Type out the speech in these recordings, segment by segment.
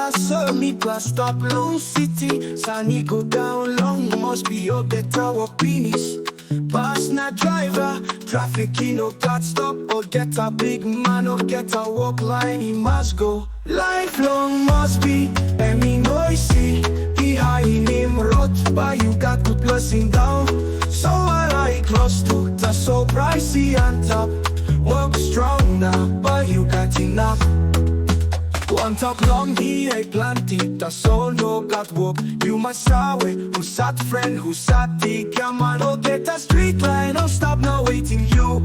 hustle, me plus stop long city. Sunny go down long, must be up the tower penis. Pass na driver, traffic he no got stop. Or get a big man or get a walk line, he must go. Lifelong must be, and me noisy. He high in him rot, but you got to blessing down. So I like close to, that's so pricey and top. Work strong now, but you got enough. One talk long, he ain't planted, that's all no got work. You must away, who sat friend, who sat the man. Oh, get a street line, don't stop now waiting you.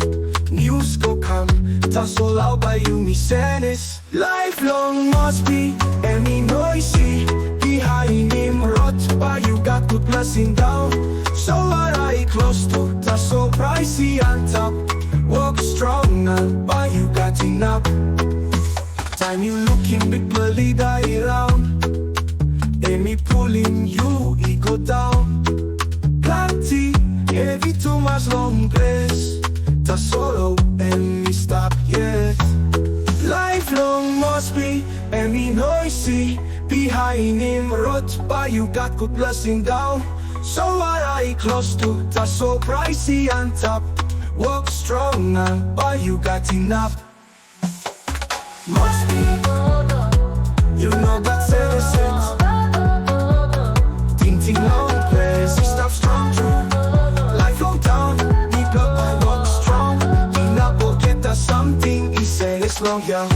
News go come, that's all out by you, me senes. Lifelong must be, any noisy. He high in him rot, but you got to blessing down. So what I close to, that's so pricey and top. Work strong now, but you got enough. Time you looking big belly die around. And me pulling you, he go down. Plenty, heavy too much long place. That's solo and me stop yet. Lifelong must be, and me noisy. Behind him rot, but you got good blessing down. So what I close to, that's so pricey and top. Work strong now, but you got enough. Must be, you know that citizens. Ting long place, he stop strong true. Lifelong down, me blood I walk strong. He not go get us something, he said it's long young.